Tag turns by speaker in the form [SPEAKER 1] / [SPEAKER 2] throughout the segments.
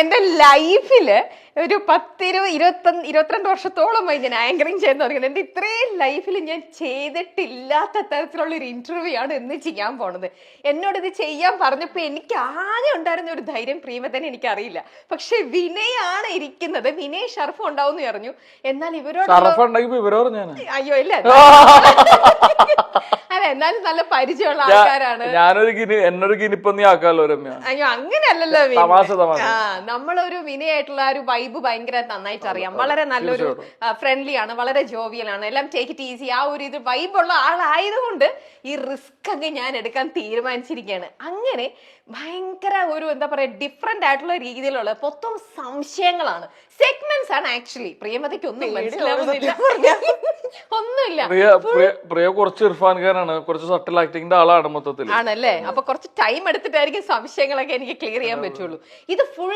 [SPEAKER 1] എന്റെ ലൈഫില് ഒരു 22 വർഷത്തോളമായി ഞാൻ ആങ്കറിങ് ചെയ്യാൻ തുടങ്ങിയത്. എന്റെ ഇത്രയും ലൈഫിൽ ഞാൻ ചെയ്തിട്ടില്ലാത്ത തരത്തിലുള്ള ഒരു ഇന്റർവ്യൂ ആണ് ഇന്ന് ചെയ്യാൻ പോണത്. എന്നോട് ഇത് ചെയ്യാൻ പറഞ്ഞപ്പോ എനിക്ക് ആകെ ഉണ്ടായിരുന്ന ഒരു ധൈര്യം പ്രിയമതനെ എനിക്കറിയില്ല. പക്ഷെ വിനയാണ് ഇരിക്കുന്നത്. വിനയ് ഷർഫ് ഉണ്ടാവും പറഞ്ഞു. എന്നാൽ ഇവരോട് അയ്യോ ഇല്ല അല്ല, എന്നാലും നല്ല പരിചയമുള്ള ആൾക്കാരാണ്. അയ്യോ അങ്ങനെയല്ലല്ലോ. നമ്മളൊരു വിനയായിട്ടുള്ള ഒരു വൈബ് ഭയങ്കര നന്നായിട്ട് അറിയാം. വളരെ നല്ലൊരു ഫ്രണ്ട്ലി ആണ്, വളരെ ജോവിയലാണ്, എല്ലാം ടേക്ക് ഇറ്റ് ഈസി. ആ ഒരു ഇത് വൈബുള്ള ആളായതുകൊണ്ട് ഈ റിസ്ക് ഒക്കെ ഞാൻ എടുക്കാൻ തീരുമാനിച്ചിരിക്കുകയാണ്. അങ്ങനെ ഭയങ്കര ഒരു എന്താ പറയാ ഡിഫറെന്റ് ആയിട്ടുള്ള രീതിയിലുള്ള മൊത്തം സംശയങ്ങളാണ്, സെഗ്മെന്റ്സ് ആണ്. ആക്ച്വലി പ്രിയമതയ്ക്ക് ഒന്നും മനസ്സിലാവുന്നില്ല, ഒന്നുമില്ല.
[SPEAKER 2] പ്രിയ കുറച്ച് ഇർഫാൻ ഖാനാണ്, കുറച്ച് സട്ടിൽ ആക്ടിങ്ങിന്റെ ആളാണ് മൊത്തത്തിൽ.
[SPEAKER 1] ആണല്ലേ? അപ്പൊ കുറച്ച് ടൈം എടുത്തിട്ടായിരിക്കും സംശയങ്ങളൊക്കെ എനിക്ക് ക്ലിയർ ചെയ്യാൻ പറ്റുള്ളൂ. ഇത് ഫുൾ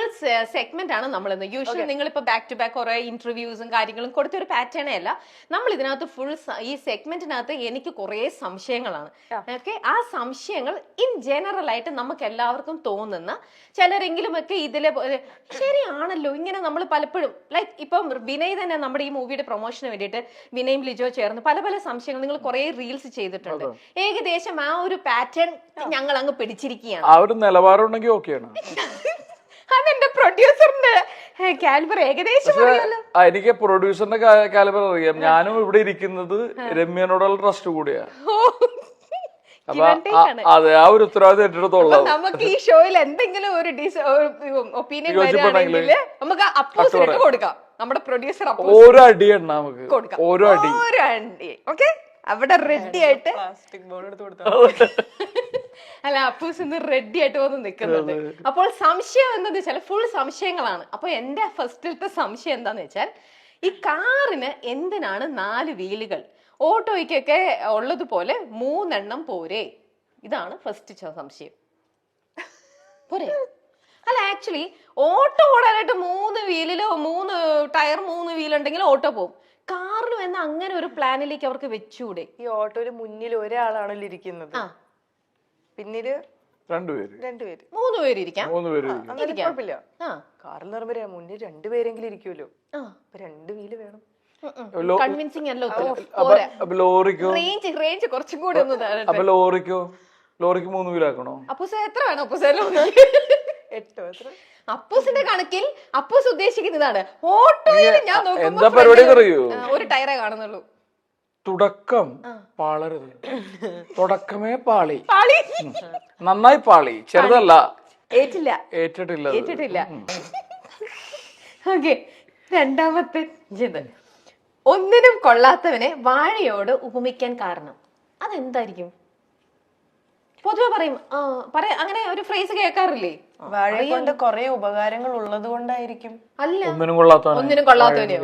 [SPEAKER 1] സെഗ്മെന്റ് ആണ് നമ്മൾ യൂഷ്വലി നിങ്ങളിപ്പോ ബാക്ക് ടു ബാക്ക് കുറെ ഇന്റർവ്യൂസും കാര്യങ്ങളും കൊടുത്ത ഒരു പാറ്റേണേ അല്ല. നമ്മൾ ഇതിനകത്ത് ഫുൾ ഈ സെഗ്മെന്റിനകത്ത് എനിക്ക് കുറെ സംശയങ്ങളാണ്. ഓക്കെ, ആ സംശയങ്ങൾ ഇൻ ജനറൽ ആയിട്ട് നമുക്ക് എല്ലാവർക്കും തോന്നുന്ന ചിലരെങ്കിലും ഒക്കെ ഇതിലെ ശരിയാണല്ലോ ഇങ്ങനെ നമ്മൾ പലപ്പോഴും ലൈക്ക് ഇപ്പം വിനയ് തന്നെ നമ്മുടെ ഈ മൂവിയുടെ പ്രൊമോഷന് വേണ്ടിയിട്ട് വിനയും ലിജോ ചേർന്ന് പല പല സംശയങ്ങൾ നിങ്ങൾ കുറെ റീൽസ് ചെയ്തിട്ടുണ്ട്. ഏകദേശം ആ ഒരു പാറ്റേൺ ഞങ്ങൾ അങ്ങ് പിടിച്ചിരിക്കുകയാണ്.
[SPEAKER 2] ആ ഒരു നിലവാരം ഉണ്ടെങ്കിൽ ഓക്കെയാണ്.
[SPEAKER 1] അതെന്റെ പ്രൊഡ്യൂസറിന്റെ കാലിബർ ഏകദേശം അറിയാലോ.
[SPEAKER 2] എനിക്ക് പ്രൊഡ്യൂസറിന്റെ കാലിബർ അറിയാം. ഞാനും ഇവിടെ ഇരിക്കുന്നത് രമ്യനോടുള്ള ട്രസ്റ്റ് കൂടിയാ. അതെ, ആ ഒരു ഉത്തരവാദിത്തം ഏറ്റെടുത്തോളാം.
[SPEAKER 1] നമുക്ക് ഈ ഷോയിൽ എന്തെങ്കിലും ഒരു ഒപ്പീനിയൻ വരികയാണെങ്കിൽ നമുക്ക് അപ്പോസിറ്റ് കൊടുക്കാം. നമ്മുടെ പ്രൊഡ്യൂസർ
[SPEAKER 2] ഓരോ അടി നമുക്ക്
[SPEAKER 1] കൊടുക്കാം,
[SPEAKER 2] ഓരോ അടി.
[SPEAKER 1] ഓക്കെ, അവിടെ റെഡി ആയിട്ട് അല്ല അപ്പൂസ് ഇന്ന് റെഡി ആയിട്ട് വന്ന് നിൽക്കുന്നുണ്ട്. അപ്പോൾ സംശയം എന്താന്ന് വെച്ചാൽ ഫുൾ സംശയങ്ങളാണ്. അപ്പൊ എന്റെ ഫസ്റ്റിലത്തെ സംശയം എന്താന്ന് വെച്ചാൽ ഈ കാറിന് എന്തിനാണ് 4 വീലുകൾ? ഓട്ടോയ്ക്കൊക്കെ ഉള്ളതുപോലെ 3 എണ്ണം പോരെ? ഇതാണ് ഫസ്റ്റ് സംശയം. പോരെ? അല്ല, ആക്ച്വലി ഓട്ടോ ഓടാനായിട്ട് 3 വീലിലോ 3 ടയർ 3 വീലുണ്ടെങ്കിൽ ഓട്ടോ പോകും. കാറിന് വന്ന അങ്ങനെ ഒരു പ്ലാനിലേക്ക് അവർക്ക് വെച്ചൂടെ?
[SPEAKER 3] ഈ ഓട്ടോയില് മുന്നിൽ ഒരാളാണല്ലോ ഇരിക്കുന്നത്, പിന്നില്
[SPEAKER 2] 2 പേര്
[SPEAKER 1] 3 പേര് ഇരിക്കാം.
[SPEAKER 3] കുഴപ്പമില്ല. കാറിൽ പറയുമ്പോ മുന്നിൽ 2 പേരെങ്കിലും ഇരിക്കുമല്ലോ. 2 വീല് വേണം.
[SPEAKER 1] കൺവിൻസിങ് അല്ല. റേഞ്ച് കുറച്ചും കൂടി ഒന്ന്
[SPEAKER 2] ലോറിക്ക് 3 വീലാക്കണോ?
[SPEAKER 1] അപ്പൂസ് എത്ര വേണം? അപ്പൂസിന്റെ കണക്കിൽ അപ്പൂസ് ഉദ്ദേശിക്കുന്നതാണ്. ഓട്ടോയിൽ ഞാൻ
[SPEAKER 2] എന്താ പരിപാടി അറിയോ?
[SPEAKER 1] ഒരു ടയറേ കാണുന്നുള്ളൂ.
[SPEAKER 2] തുടക്കം പാളരുത്, തുടക്കമേ പാളി, നന്നായി പാളി, ചെറുതല്ല, ഏറ്റിട്ടില്ല.
[SPEAKER 1] ഓക്കെ, രണ്ടാമത്തെ ഒന്നിനും കൊള്ളാത്തവനെ വാഴയോട് ഉപമിക്കാൻ കാരണം അതെന്തായിരിക്കും? പൊതുവെ പറയും അങ്ങനെ ഒരു ഫ്രേസ് കേൾക്കാറില്ലേ?
[SPEAKER 3] വാഴയെ കൊണ്ട് കുറെ ഉപകാരങ്ങൾ ഉള്ളത് കൊണ്ടായിരിക്കും.
[SPEAKER 1] അല്ല,
[SPEAKER 2] ഒന്നിനും കൊള്ളാത്തവനെയോ?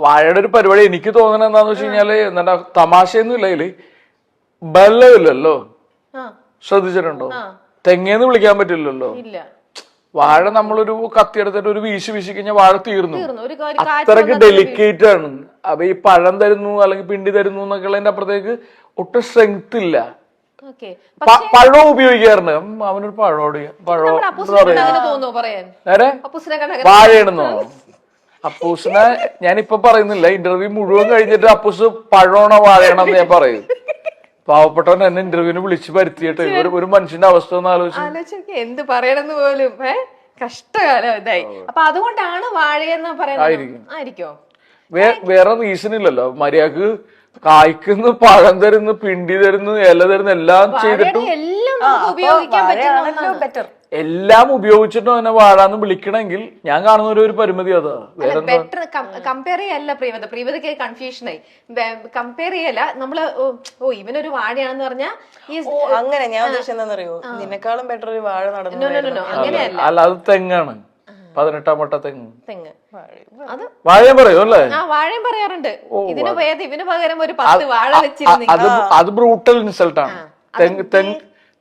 [SPEAKER 2] വാഴയുടെ ഒരു പരിപാടി എനിക്ക് തോന്നുന്നത് എന്താന്ന് വെച്ച് കഴിഞ്ഞാല് എന്താ തമാശയൊന്നും ഇല്ല, ഇതില് ബലമില്ലല്ലോ. ശ്രദ്ധിച്ചിട്ടുണ്ടോ? തെങ്ങേന്ന് വിളിക്കാൻ പറ്റില്ലല്ലോ. വാഴ നമ്മളൊരു കത്തിയെടുത്തിട്ട് ഒരു വീശി കഴിഞ്ഞാൽ വാഴ തീർന്നു. അത്രക്ക് ഡെലിക്കേറ്റ് ആണ്. അപ്പൊ ഈ പഴം തരുന്നു അല്ലെങ്കിൽ പിണ്ടി തരുന്നു എന്നൊക്കെയുള്ളതിന്റെ അപ്പുറത്തേക്ക് ഒട്ടും സ്ട്രെങ്ത് ഇല്ല. പഴം ഉപയോഗിക്കാറുണ്ട്. അവനൊരു വാഴയാണെന്നോ? അപ്പൂസിനെ ഞാനിപ്പൊ പറയുന്നില്ല, ഇന്റർവ്യൂ മുഴുവൻ കഴിഞ്ഞിട്ട് അപ്പൂസ് പഴമാണോ വാഴയാണെന്ന് ഞാൻ പറയും. പാവപ്പെട്ടവൻ എന്നെ ഇന്റർവ്യൂവിന് വിളിച്ച് വരുത്തിയിട്ട് ഒരു മനുഷ്യന്റെ അവസ്ഥ ഒന്ന്
[SPEAKER 1] ആലോചിച്ച് എന്ത് പറയണെന്ന് പോലും കഷ്ടകാലം ഇതായി. അപ്പൊ അതുകൊണ്ടാണ് വാഴയെന്ന് പറയുന്നത്.
[SPEAKER 2] വേറെ റീസൺ ഇല്ലല്ലോ. മര്യാദക്ക് കായ്ക്കുന്നു, പഴം തരുന്നു, പിണ്ടി തരുന്നു, ഇല തരുന്നു, എല്ലാം ചെയ്തിട്ടും എല്ലാം ഉപയോഗിച്ചിട്ടും അതിനെ വാഴാന്ന് വിളിക്കണമെങ്കിൽ ഞാൻ കാണുന്ന ഒരു പരിമിതി അതാ.
[SPEAKER 1] ബെറ്റർ കമ്പയർ ചെയ്യല്ല പ്രിയവതയ്ക്ക് കൺഫ്യൂഷനായി. കമ്പയർ ചെയ്യല്ല നമ്മള് ഇവനൊരു വാഴയാണെന്ന് പറഞ്ഞാൽ
[SPEAKER 3] അങ്ങനെ ഞാൻ ഉദ്ദേശിച്ചത് എന്താണെന്നറിയോ? നിന്നെക്കാളും ബെറ്റർ ഒരു വാഴ നടന്നു.
[SPEAKER 1] അങ്ങനെയല്ല,
[SPEAKER 2] അല്ല അത് തെങ്ങാണ്, 18 വട്ട
[SPEAKER 1] തെങ്ങ്.
[SPEAKER 2] വാഴയും പറയൂ അല്ലേ?
[SPEAKER 1] വാഴയും പറയാറുണ്ട്. ഇതിന് പകരം ഒരു 10 വാഴ വെച്ചിരുന്നു.
[SPEAKER 2] അത് ബ്രൂട്ടൽ ഇൻസൾട്ട് ആണ്.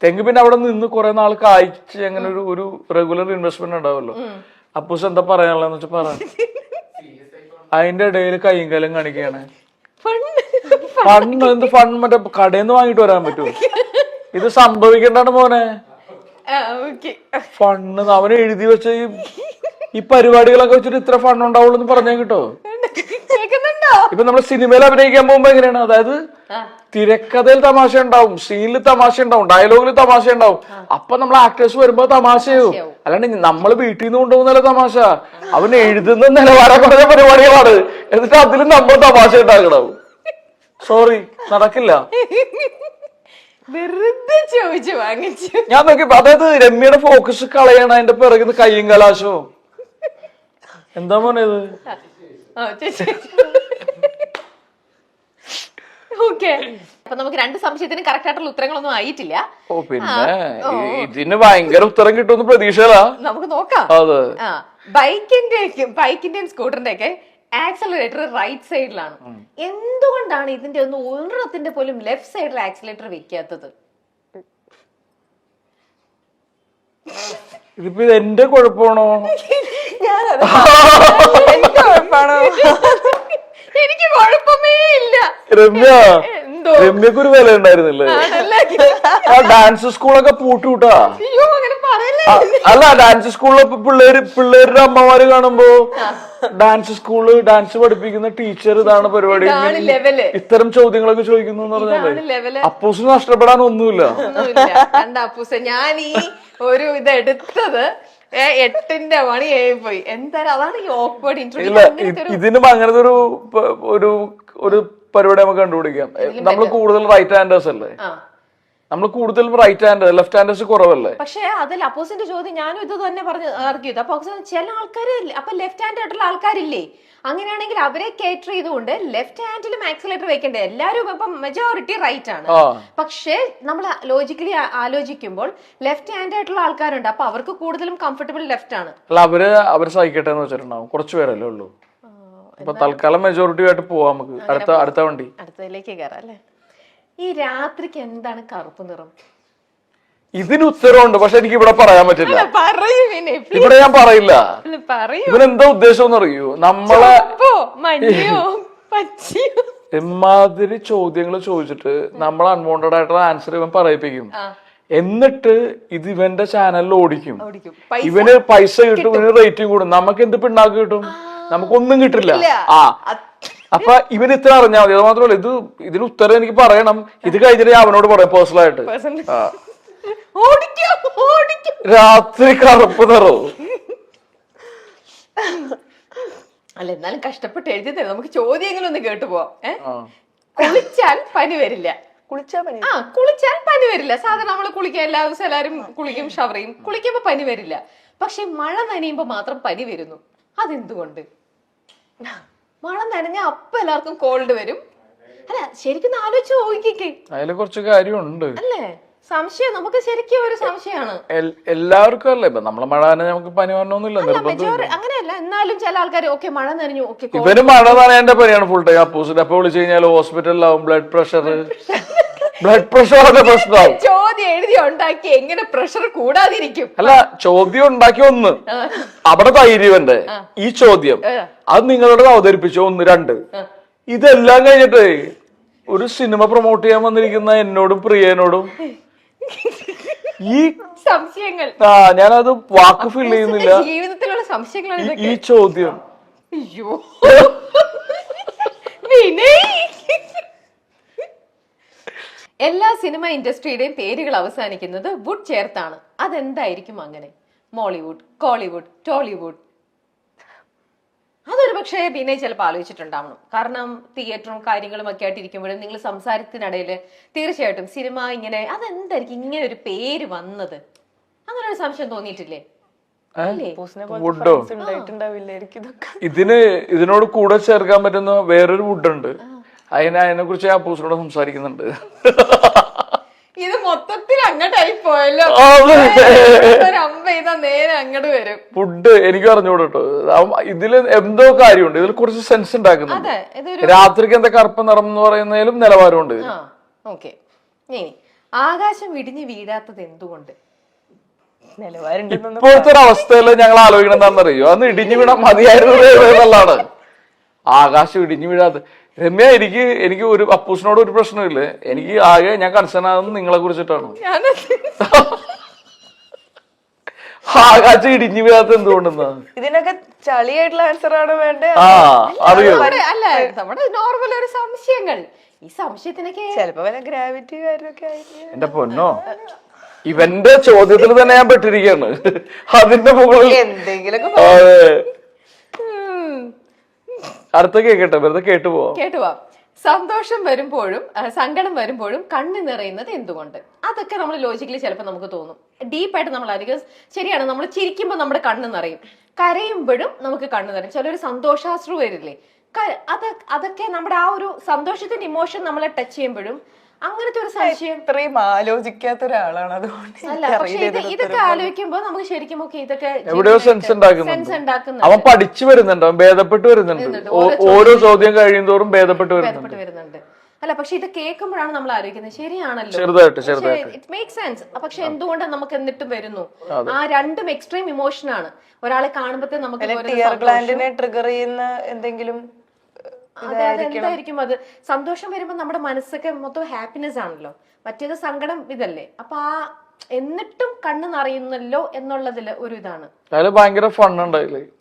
[SPEAKER 2] തെങ്ങ് പിന്നെ അവിടെ നിന്ന് കുറെ നാൾ കായ്ച്ച് അങ്ങനെ ഒരു റെഗുലർ ഇൻവെസ്റ്റ്മെന്റ് ഉണ്ടാവുമല്ലോ. അപ്പൂസ് എന്താ പറയാനുള്ളതെന്ന് വെച്ചാൽ പറ. അതിന്റെ ഇടയിൽ കയ്യും കാലും കാണിക്കുകയാണ്. ഫണ്ട് മറ്റേ കടയിൽ നിന്ന് വാങ്ങിട്ട് വരാൻ പറ്റുമോ? ഇത് സംഭവിക്കണ്ടാണ് മോനെ.
[SPEAKER 1] ഓക്കെ.
[SPEAKER 2] ഫണ്ണ് അവൻ എഴുതി വെച്ച ഈ പരിപാടികളൊക്കെ വെച്ചിട്ട് ഇത്ര ഫണ്ണുണ്ടാവുള്ളൂ എന്ന് പറഞ്ഞാൽ കിട്ടോ.
[SPEAKER 1] കേൾക്കുന്നുണ്ടോ?
[SPEAKER 2] ഇപ്പൊ നമ്മൾ സിനിമയിൽ അഭിനയിക്കാൻ പോകുമ്പോ എങ്ങനെയാണ്, അതായത് തിരക്കഥയിൽ തമാശ ഉണ്ടാവും, സീനിൽ തമാശ ഉണ്ടാവും, ഡയലോഗിൽ തമാശ ഉണ്ടാവും. അപ്പൊ നമ്മൾ ആക്ടേഴ്സ് വരുമ്പോ തമാശയോ, അല്ലാണ്ട് നമ്മൾ വീട്ടിൽ നിന്ന് കൊണ്ടുപോകുന്നല്ല തമാശ. അവൻ എഴുതുന്ന നിലവാരം കുറഞ്ഞ പരിപാടികളാണ്, എന്നിട്ട് അതിലും നമ്മൾ തമാശ ഉണ്ടാക്കണം. സോറി, നടക്കില്ല.
[SPEAKER 1] വെറുതെ ചോദിച്ചു വാങ്ങിച്ചു.
[SPEAKER 2] ഞാൻ നോക്കി, അതായത് രമ്യയുടെ ഫോക്കസ് കളയണ അതിന്റെ പിറകുന്ന കയ്യും കലാശോ. എന്താ മോനേത്?
[SPEAKER 1] ഓക്കെ. അപ്പൊ നമുക്ക് രണ്ട് സംശയത്തിന് കറക്റ്റ് ആയിട്ടുള്ള ഉത്തരങ്ങളൊന്നും ആയിട്ടില്ല.
[SPEAKER 2] ഓ പിന്നെ ഇതിന് ഭയങ്കര ഉത്തരം കിട്ടുമെന്ന് പ്രതീക്ഷയിലാ.
[SPEAKER 1] നമുക്ക് നോക്കാം.
[SPEAKER 2] അതെ,
[SPEAKER 1] ബൈക്കിന്റെയും സ്കൂട്ടറിന്റെ ഒക്കെ ആക്സലറേറ്റർ റൈറ്റ് സൈഡിലാണ്. എന്തുകൊണ്ടാണ് ഇതിന്റെ ഒന്നും ഒരെണ്ണത്തിന്റെ പോലും ലെഫ്റ്റ് സൈഡിൽ ആക്സലറേറ്റർ വെക്കാത്തത്?
[SPEAKER 2] ഇതിപ്പോ ഇത് എന്റെ കുഴപ്പമാണോ?
[SPEAKER 1] എനിക്ക് കുഴപ്പമേ ഇല്ല.
[SPEAKER 2] രമ്യക്ക് ഒരു വില ഉണ്ടായിരുന്നില്ലേ? ആ ഡാൻസ് സ്കൂളൊക്കെ പൂട്ടുകൂട്ടാ. അല്ല, ഡാൻസ് സ്കൂളിലൊക്കെ പിള്ളേരുടെ അമ്മമാര് കാണുമ്പോ ഡാൻസ് സ്കൂള് ഡാൻസ് പഠിപ്പിക്കുന്ന ടീച്ചർ ഇതാണ് പരിപാടി, ഇത്തരം ചോദ്യങ്ങളൊക്കെ ചോദിക്കുന്നു എന്ന് പറഞ്ഞാലേ അപ്പൂസിന് നഷ്ടപ്പെടാൻ ഒന്നുമില്ല.
[SPEAKER 1] ഞാൻ ഈ ഒരു ഇത് എടുത്തത് 8ന്റെ മണിയായി പോയി. എന്തായാലും അതാണ് ഈ ഓക്വേർഡ് ഇന്റർവ്യൂ.
[SPEAKER 2] ഇതിനും അങ്ങനത്തെ ഒരു പരിപാടി നമുക്ക് കണ്ടുപിടിക്കാം. നമ്മൾ കൂടുതൽ റൈറ്റ് ഹാൻഡേഴ്സ് അല്ലേ, നമ്മൾ കൂടുതൽ റൈറ്റ് ഹാൻഡ്, ലെഫ്റ്റ് ഹാൻഡേഴ്സ് കുറവല്ലേ?
[SPEAKER 1] പക്ഷെ അതിൽ അപ്പോസിന്റെ ചോദ്യം ഞാനും ഇത് തന്നെ പറഞ്ഞു ആർഗ്യൂ. അപ്പൊ ചില ആൾക്കാർ അപ്പൊ ലെഫ്റ്റ് ഹാൻഡ് ആയിട്ടുള്ള ആൾക്കാരില്ലേ, അങ്ങനെയാണെങ്കിൽ അവരെ കേറ്റർ ചെയ്തുകൊണ്ട് ലെഫ്റ്റ് ഹാൻഡിലും ആക്സിലേറ്റർ വെക്കണ്ടേ? എല്ലാരും ഇപ്പം മെജോറിറ്റി റൈറ്റ് ആണ്. പക്ഷെ നമ്മൾ ലോജിക്കലി ആലോചിക്കുമ്പോൾ ലെഫ്റ്റ് ഹാൻഡ് ആയിട്ടുള്ള ആൾക്കാരുണ്ട്, അപ്പൊ അവർക്ക് കൂടുതലും കംഫർട്ടബിൾ ലെഫ്റ്റ് ആണ്.
[SPEAKER 2] അല്ല, അവര് സഹിക്കട്ടെ എന്ന് വെച്ചിട്ടുണ്ടാവും. കുറച്ചു പേരല്ലേ ഉള്ളൂ. അപ്പൊ തൽക്കാലം മെജോറിറ്റി ആയിട്ട് പോവാം. നമുക്ക് അടുത്ത വണ്ടി
[SPEAKER 1] അടുത്തതിലേക്ക് കയറാം അല്ലേ? ഈ രാത്രിക്ക് എന്താണ് കറുപ്പ് നിറം?
[SPEAKER 2] ഇതിന് ഉത്തരവുണ്ട്, പക്ഷെ എനിക്ക് ഇവിടെ പറയാൻ പറ്റില്ല. ഇവിടെ ഞാൻ പറയില്ല. ഇവനെന്താ ഉദ്ദേശം എന്ന് അറിയൂ? നമ്മളെ ഇമാതിരി ചോദ്യങ്ങൾ ചോദിച്ചിട്ട് നമ്മൾ അൺവാണ്ടഡ് ആയിട്ടുള്ള ആൻസർ ഇവൻ പറയിപ്പിക്കും. എന്നിട്ട് ഇത് ഇവന്റെ ചാനലിൽ ഓടിക്കും. ഇവന് പൈസ കിട്ടും, ഇവന് റേറ്റിംഗ് കൂടും. നമുക്ക് എന്ത് പിണ്ണാക്ക് കിട്ടും? നമുക്കൊന്നും കിട്ടില്ല. അപ്പൊ ഇവന് ഇത്ര അറിഞ്ഞാൽ മതി. അത് മാത്രമല്ല, ഇതിന് ഉത്തരം എനിക്ക് പറയണം. ഇത് കഴിഞ്ഞിട്ട് ഞാൻ അവനോട് പറയാം പേഴ്സണൽ ആയിട്ട്. രാത്രി കറുപ്പ് നിറവും
[SPEAKER 1] അല്ല, എന്നാലും കഷ്ടപ്പെട്ട് എഴുതി തരും. നമുക്ക് ചോദ്യങ്ങളൊന്ന് കേട്ടു പോവാം. കുളിച്ചാൽ പനി വരില്ല. കുളിച്ചാൽ പനി വരില്ല. സാധാരണ നമ്മള് കുളിക്കാൻ എല്ലാ ദിവസവും എല്ലാവരും കുളിക്കും, ഷവർ ചെയ്യും. കുളിക്കുമ്പോ പനി വരില്ല. പക്ഷെ മഴ നനയുമ്പോ മാത്രം പനി വരുന്നു. അതെന്തുകൊണ്ട്? മഴ നനഞ്ഞ അപ്പൊ എല്ലാവർക്കും കോൾഡ് വരും. അല്ല, ശരിക്കും ആലോചിച്ച് നോക്കിക്കേ.
[SPEAKER 2] അതില് കുറച്ച് കാര്യമുണ്ട്
[SPEAKER 1] അല്ലേ? സംശയം നമുക്ക് ശരിക്കും ഒരു സംശയമാണ്.
[SPEAKER 2] എല്ലാവർക്കും അല്ലേ? ഇപ്പൊ നമ്മളെ മഴ നനഞ്ഞ നമുക്ക് പനി വരണമൊന്നുമില്ല,
[SPEAKER 1] അങ്ങനെയല്ല. എന്നാലും ചില ആൾക്കാർ ഓക്കെ മഴ നനഞ്ഞു, ഓക്കെ
[SPEAKER 2] ഇവന് മഴ നനയേണ്ട പനിയാണ് ഫുൾ ടൈം. അപ്പോസിറ്റ് അപ്പൊ വിളിച്ചു കഴിഞ്ഞാൽ ഹോസ്പിറ്റലിലാവും. ബ്ലഡ് പ്രഷർ പ്രശ്നമാവും.
[SPEAKER 1] ചോദ്യം എഴുതി ഉണ്ടാക്കി എങ്ങനെ പ്രഷർ കൂടാതിരിക്കും?
[SPEAKER 2] അല്ല, ചോദ്യം ഉണ്ടാക്കി ഒന്ന്, അവിടെ ധൈര്യവന്റെ ഈ ചോദ്യം അത് നിങ്ങളോട് അവതരിപ്പിച്ചു 1, 2. ഇതെല്ലാം കഴിഞ്ഞിട്ട് ഒരു സിനിമ പ്രൊമോട്ട് ചെയ്യാൻ വന്നിരിക്കുന്ന എന്നോടും പ്രിയനോടും ഈ
[SPEAKER 1] സംശയങ്ങൾ,
[SPEAKER 2] ഞാനത് വാക്ക് ഫിൽ ചെയ്യുന്നില്ല.
[SPEAKER 1] ജീവിതത്തിലുള്ള സംശയങ്ങളാണ്
[SPEAKER 2] ഈ ചോദ്യം.
[SPEAKER 1] അയ്യോ വിനയ്, എല്ലാ സിനിമ ഇൻഡസ്ട്രിയുടെയും പേരുകൾ അവസാനിക്കുന്നത് വുഡ് ചേർത്താണ്. അതെന്തായിരിക്കും അങ്ങനെ? മോളിവുഡ്, കോളിവുഡ്, ടോളിവുഡ്? അതൊരു പക്ഷേ വിനയ് ചിലപ്പോൾ ആലോചിച്ചിട്ടുണ്ടാവണം. കാരണം തിയേറ്ററും കാര്യങ്ങളും ഒക്കെ ആയിട്ട് ഇരിക്കുമ്പോഴും നിങ്ങൾ സംസാരത്തിനിടയിൽ തീർച്ചയായിട്ടും സിനിമ ഇങ്ങനെ അതെന്തായിരിക്കും ഇങ്ങനെ ഒരു പേര് വന്നത്? അങ്ങനെ ഒരു സംശയം തോന്നിയിട്ടില്ലേ?
[SPEAKER 2] ഇതിനോട് കൂടെ ചേർക്കാൻ പറ്റുന്ന വേറൊരു വുഡ് ഉണ്ട്. അതിനെ കുറിച്ച് ഞാൻ അപ്പൂസിനോട് സംസാരിക്കുന്നുണ്ട്.
[SPEAKER 1] ഇത് മൊത്തത്തിൽ അങ്ങോട്ടായി പോയല്ലോ. അമ്മ ഇതാ നേരെ അങ്ങോട്ട് വരും.
[SPEAKER 2] ഫുഡ് എനിക്ക് അറിഞ്ഞൂടോ. ഇതില് എന്തോ കാര്യമുണ്ട്, ഇതിൽ കുറച്ച് സെൻസ് ഉണ്ടാക്കുന്നുണ്ട്. രാത്രിക്ക് എന്താ കറുപ്പ് നിറം എന്ന് പറയുന്നതിലും നിലവാരമുണ്ട്.
[SPEAKER 1] ഓക്കെ, ആകാശം ഇടിഞ്ഞു വീഴാത്തത് എന്തുകൊണ്ട്?
[SPEAKER 2] ഇപ്പോഴത്തെ ഒരു അവസ്ഥയിൽ ഞങ്ങൾ ആലോചിക്കണം എന്താണെന്നറിയോ? അന്ന് ഇടിഞ്ഞു വീണാൽ മതിയായിരുന്നത് എന്നുള്ളതാണ്. ആകാശം ഇടിഞ്ഞു വീഴാത്ത രമ്യ, എനിക്ക് ഒരു അപ്പൂസിനോട് ഒരു പ്രശ്നമില്ല. എനിക്ക് ആകെ ഞാൻ കൺസേൺ ആകുന്നത് നിങ്ങളെ കുറിച്ചിട്ടാണ്. ആകാശം ഇടിഞ്ഞു വീഴാത്ത എന്തുകൊണ്ടെന്നാ?
[SPEAKER 3] ഇതിനൊക്കെ ചളിയായിട്ടുള്ള ആൻസർ ആണ് വേണ്ടേ?
[SPEAKER 2] ആ അറിയോ?
[SPEAKER 1] അല്ല നമ്മുടെ നോർമൽ ഒരു സംശയങ്ങൾ, ഈ സംശയത്തിനൊക്കെ
[SPEAKER 3] ചിലപ്പോ വല്ല ഗ്രാവിറ്റി കാര്യമൊക്കെ ആയിരിക്കും.
[SPEAKER 2] എന്റെ പൊന്നോ, ഇവന്റെ ചോദ്യത്തിൽ തന്നെ ഞാൻ പെട്ടിരിക്കുകയാണ്. അതിന്റെ മുകളിൽ
[SPEAKER 3] എന്തെങ്കിലുമൊക്കെ
[SPEAKER 2] അതെ. അടുത്ത കേക്കട്ടെ, വെറുതെ കേട്ടുപോവാം.
[SPEAKER 1] കേട്ടുപോവാം. സന്തോഷം വരുമ്പോഴും സങ്കടം വരുമ്പോഴും കണ്ണ് നിറയുന്നത് എന്തുകൊണ്ട്? അതൊക്കെ നമ്മൾ ലോജിക്കലി ചിലപ്പോൾ നമുക്ക് തോന്നും, ഡീപ്പായിട്ട് നമ്മൾ ആയിരിക്കും. ശരിയാണ്, നമ്മൾ ചിരിക്കുമ്പോൾ നമ്മുടെ കണ്ണ് നിറയും, കരയുമ്പോഴും നമുക്ക് കണ്ണ് നിറയും. ചിലൊരു സന്തോഷാശ്രു വരില്ലേ, അതൊക്കെ നമ്മുടെ ആ ഒരു സന്തോഷത്തിന്റെ ഇമോഷൻ നമ്മളെ ടച്ച് ചെയ്യുമ്പോഴും അങ്ങനത്തെ ഒരു സംശയം.
[SPEAKER 3] ഇത്രയും ആലോചിക്കാത്ത ഒരാളാണ്, അതുകൊണ്ട്
[SPEAKER 1] അല്ല, പക്ഷെ ഇതൊക്കെ ആലോചിക്കുമ്പോ നമുക്ക് ശരിക്കും ഒക്കെ ഇതൊക്കെ
[SPEAKER 2] എവിടെയോ സെൻസ് ഉണ്ടാക്കുന്നുണ്ട്. അവൻ പഠിച്ചു വരുന്നുണ്ട്, അവൻ ഭേദപ്പെട്ട് വരുന്നുണ്ട്. ഓരോ ചോദ്യം കഴിയുന്തോറും ഭേദപ്പെട്ട്
[SPEAKER 1] വരുന്നുണ്ട്. അല്ല, പക്ഷെ ഇത് കേൾക്കുമ്പോഴാണ് നമ്മൾ ആലോചിക്കുന്നത്, ശരിയാണല്ലോ,
[SPEAKER 2] ചെറുതായിട്ട്
[SPEAKER 1] ഇറ്റ് മേക്ക് സെൻസ്. പക്ഷെ എന്തുകൊണ്ട് നമുക്ക് എന്നിട്ടും വരുന്നു? ആ രണ്ടും എക്സ്ട്രീം ഇമോഷൻ ആണ്. ഒരാളെ കാണുമ്പോഴത്തെ നമുക്ക്
[SPEAKER 3] ടിയർ ഗ്ലാൻഡിനെ ട്രിഗർ ചെയ്യുന്ന എന്തെങ്കിലും
[SPEAKER 1] എന്തായിരിക്കും അത്? സന്തോഷം വരുമ്പോ നമ്മുടെ മനസ്സൊക്കെ മൊത്തം ഹാപ്പിനെസ് ആണല്ലോ, മറ്റേത് സങ്കടം ഇതല്ലേ. അപ്പൊ ആ എന്നിട്ടും കണ്ണ് നിറയുന്നല്ലോ എന്നുള്ളതില് ഒരു ഇതാണ്.
[SPEAKER 2] ഭയങ്കര ഫൺ ഉണ്ടായില്ലേ.